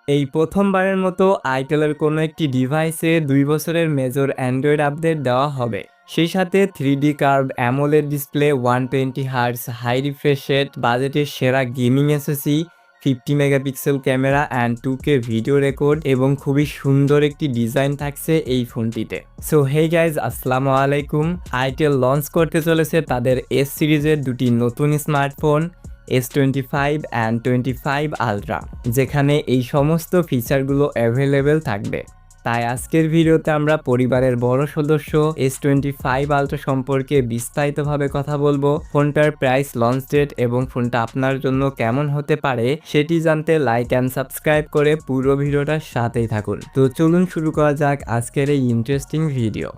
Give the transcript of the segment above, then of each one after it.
এই প্রথমবারের মতো আইটেলের কোনো একটি ডিভাইসে 2 বছরের মেজর অ্যান্ড্রয়েড আপডেট দেওয়া হবে। সেই সাথে 3D curve AMOLED display, 120 hertz high refresh rate, বাজেটের সেরা gaming SoC, 50 megapixel camera and 2K video record এবং খুবই সুন্দর একটি ডিজাইন থাকছে এই ফোনটিতে। সো হেই গাইজ, আসসালামু আলাইকুম। আইটেল লঞ্চ করতে চলেছে তাদের এস সিরিজের দুটি নতুন স্মার্টফোন S25 অ্যান্ড 25 আলট্রা, যেখানে এই সমস্ত ফিচারগুলো অ্যাভেলেবেল থাকবে। তাই আজকের ভিডিওতে আমরা পরিবারের বড় সদস্য S25 আলট্রা সম্পর্কে বিস্তারিতভাবে কথা বলবো। ফোনটার প্রাইস, লঞ্চ ডেট এবং ফোনটা আপনার জন্য কেমন হতে পারে সেটি জানতে লাইক অ্যান্ড সাবস্ক্রাইব করে পুরো ভিডিওটার সাথেই থাকুন। তো চলুন শুরু করা যাক আজকের এই ইন্টারেস্টিং ভিডিও।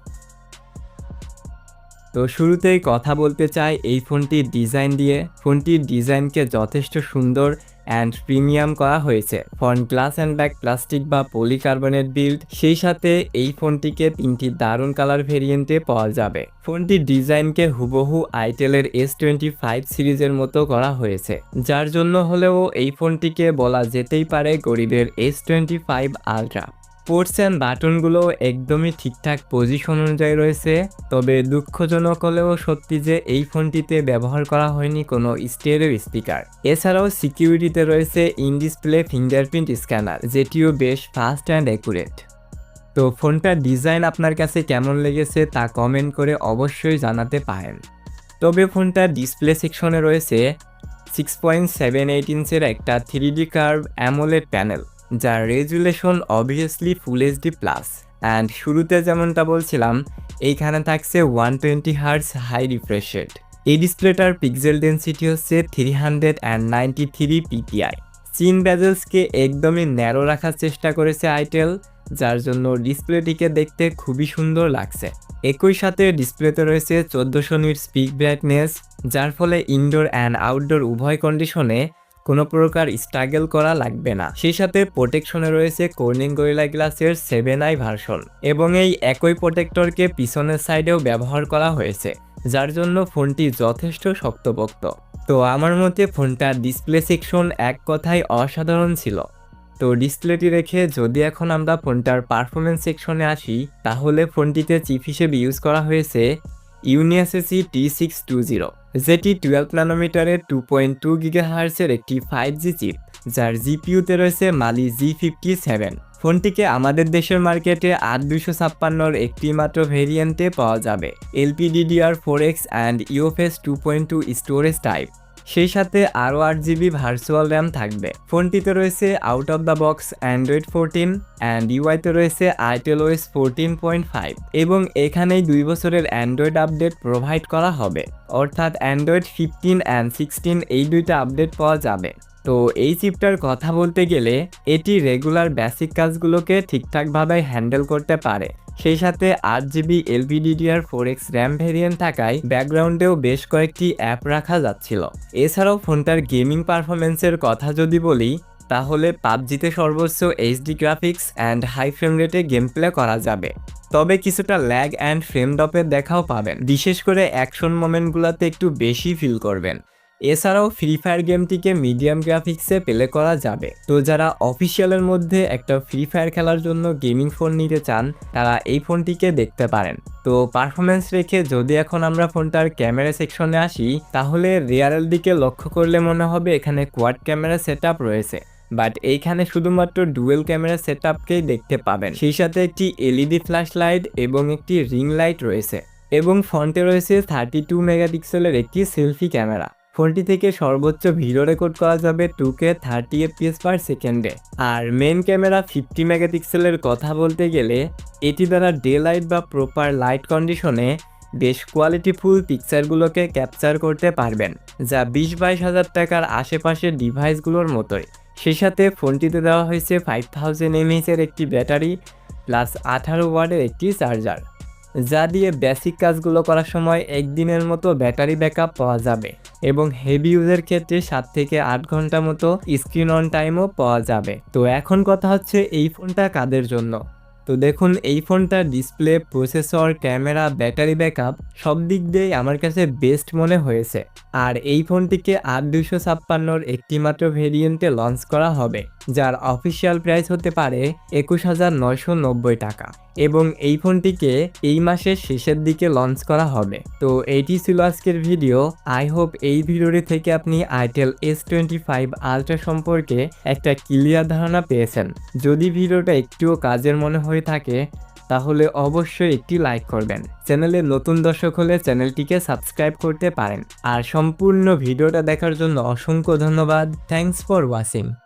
তো শুরুতেই কথা বলতে চাই এই ফোনটির ডিজাইন দিয়ে। ফোনটির ডিজাইনকে যথেষ্ট সুন্দর অ্যান্ড প্রিমিয়াম করা হয়েছে। Front glass and back plastic বা পলিকার্বনেট বিল্ড, সেই সাথে এই ফোনটিকে 3টি দারুণ কালার ভেরিয়েন্টে পাওয়া যাবে। ফোনটির ডিজাইনকে হুবহু আইটেলের S25 সিরিজের মতো করা হয়েছে, যার জন্য হলেও এই ফোনটিকে বলা যেতেই পারে গরিবের S25 আলট্রা। পোর্টস অ্যান্ড বাটনগুলো একদমই ঠিকঠাক পজিশন অনুযায়ী রয়েছে, তবে দুঃখজনক হলেও সত্যি যে এই ফোনটিতে ব্যবহার করা হয়নি কোনো স্টেরিও স্পিকার। এছাড়াও সিকিউরিটিতে রয়েছে ইন ডিসপ্লে ফিঙ্গারপ্রিন্ট স্ক্যানার, যেটিও বেশ ফাস্ট অ্যান্ড অ্যাকুরেট। তো ফোনটার ডিজাইন আপনার কাছে কেমন লেগেছে তা কমেন্ট করে অবশ্যই জানাতে পারেন। তবে ফোনটার ডিসপ্লে সেকশনে রয়েছে 6.78 ইঞ্চের একটা 3D কার্ভ অ্যামোলেড প্যানেল, যার resolution obviously full HD plus. And শুরুতে যেমনটা বলছিলাম, এইখানে থাকছে 120 হার্টজ হাই রিফ্রেশ রেট। এই ডিসপ্লেটার পিক্সেল ডেন্সিটি হচ্ছে 393 পিপিআই। চিন বেজেলসকে একদমই ন্যারো রাখার চেষ্টা করেছে আইটেল, যার জন্য ডিসপ্লেটিকে দেখতে খুবই সুন্দর লাগছে। একই সাথে ডিসপ্লেতে রয়েছে 1400 নিট পিক ব্রাইটনেস, যার ফলে ইনডোর অ্যান্ড আউটডোর উভয় কন্ডিশনে কোনো প্রকার স্ট্রাগল করা লাগবে না। সেই সাথে প্রোটেকশনে রয়েছে কর্নিং গরিলা গ্লাসের 7i ভার্সন, এবং এই একই প্রোটেক্টরকে পিছনের সাইডেও ব্যবহার করা হয়েছে, যার জন্য ফোনটি যথেষ্ট শক্তপোক্ত। তো আমার মতে ফোনটার ডিসপ্লে সেকশন এক কথায় অসাধারণ ছিল। তো ডিসপ্লেটি রেখে যদি এখন আমরা ফোনটার পারফরমেন্স সেকশনে আসি, তাহলে ফোনটিতে চিপ হিসেবে ইউজ করা হয়েছে ইউনিএসএসি T620, যেটি 12 ন্যানোমিটারের 2.2 গিগাহার্টজের একটি 5G চিপ, যার জিপিইউতে রয়েছে মালি G57। ফোনটিকে আমাদের দেশের মার্কেটে 8256 একটি মাত্র ভেরিয়েন্টে পাওয়া যাবে, LPDDR4X and UFS 2.2 storage type. সেই সাথে আরও 8GB ভার্চুয়াল র্যাম থাকবে। ফোনটিতে রয়েছে out of the box android 14 and ইউআইতে রয়েছে itelOS 14.5, এবং এখানেই 2 বছরের অ্যান্ড্রয়েড আপডেট প্রোভাইড করা হবে, অর্থাৎ অ্যান্ড্রয়েড 15 অ্যান্ড 16 এই দুইটা আপডেট পাওয়া যাবে। তো এই চিপটার কথা বলতে গেলে এটি রেগুলার বেসিক কাজগুলোকে ঠিকঠাকভাবে হ্যান্ডেল করতে পারে। সেই সাথে 8GB LPDDR4X র্যাম ভেরিয়েন্ট থাকায় ব্যাকগ্রাউন্ডেও বেশ কয়েকটি অ্যাপ রাখা যাচ্ছিল। এছাড়াও ফোনটার গেমিং পারফরমেন্সের কথা যদি বলি, তাহলে পাবজিতে সর্বোচ্চ HD graphics and high frame রেটে গেম প্লে করা যাবে, তবে কিছুটা ল্যাগ অ্যান্ড ফ্রেম ড্রপের দেখাও পাবেন, বিশেষ করে অ্যাকশন মোমেন্টগুলোতে একটু বেশি ফিল করবেন। এছাড়াও ফ্রি ফায়ার গেমটিকে মিডিয়াম গ্রাফিক্সে প্লে করা যাবে। তো যারা অফিসিয়ালের মধ্যে একটা ফ্রি ফায়ার খেলার জন্য গেমিং ফোন নিতে চান, তারা এই ফোনটিকে দেখতে পারেন। তো পারফরমেন্স রেখে যদি এখন আমরা ফোনটার ক্যামেরা সেকশনে আসি, তাহলে রিয়ারের দিকে লক্ষ্য করলে মনে হবে এখানে কোয়াড ক্যামেরা সেটআপ রয়েছে, বাট এইখানে শুধুমাত্র ডুয়েল ক্যামেরা সেটআপকেই দেখতে পাবেন। সেই সাথে একটি এলইডি ফ্ল্যাশ লাইট এবং একটি রিং লাইট রয়েছে, এবং ফ্রন্টে রয়েছে 32 মেগাপিক্সেলের একটি সেলফি ক্যামেরা। ফোনটি থেকে সর্বোচ্চ ভিডিও রেকর্ড করা যাবে 2K 30 FPS পার সেকেন্ডে। আর মেন ক্যামেরা 50 মেগাপিক্সেলের কথা বলতে গেলে এটি দ্বারা ডে লাইট বা প্রপার লাইট কন্ডিশনে বেশ কোয়ালিটিফুল পিকচারগুলোকে ক্যাপচার করতে পারবেন, যা 20-22 হাজার টাকার আশেপাশের ডিভাইসগুলোর মতোই। সেই সাথে ফোনটিতে দেওয়া হয়েছে 5000 mAh এর একটি ব্যাটারি প্লাস 18 ওয়াটের একটি চার্জার, যা দিয়ে বেসিক কাজগুলো করার সময় একদিনের মতো ব্যাটারি ব্যাকআপ পাওয়া যাবে, এবং হেভি ইউজের ক্ষেত্রে 7 থেকে 8 ঘন্টা মতো স্ক্রিন অন টাইমও পাওয়া যাবে। তো এখন কথা হচ্ছে এই ফোনটা কাদের জন্য। তো দেখুন, এই ফোনটার display, processor, camera, battery backup সব দিক দিয়েই আমার কাছে বেস্ট মনে হয়েছে। আর এই ফোনটিকে 8256 একটি মাত্র ভেরিয়েন্টে লঞ্চ করা হবে, যার অফিসিয়াল প্রাইস হতে পারে 21,990 টাকা এবং এই ফোনটিকে এই মাসের শেষের দিকে লঞ্চ করা হবে। তো এইটি ছিল আজকের ভিডিও। আই হোপ এই ভিডিওটি থেকে আপনি আইটেল S25 আলট্রা সম্পর্কে একটা ক্লিয়ার ধারণা পেয়েছেন। যদি ভিডিওটা একটুও কাজের মনে হয়ে থাকে তাহলে অবশ্যই একটি লাইক করবেন। চ্যানেলে নতুন দর্শক হলে চ্যানেলটিকে সাবস্ক্রাইব করতে পারেন। আর সম্পূর্ণ ভিডিওটা দেখার জন্য অসংখ্য ধন্যবাদ। Thanks for watching.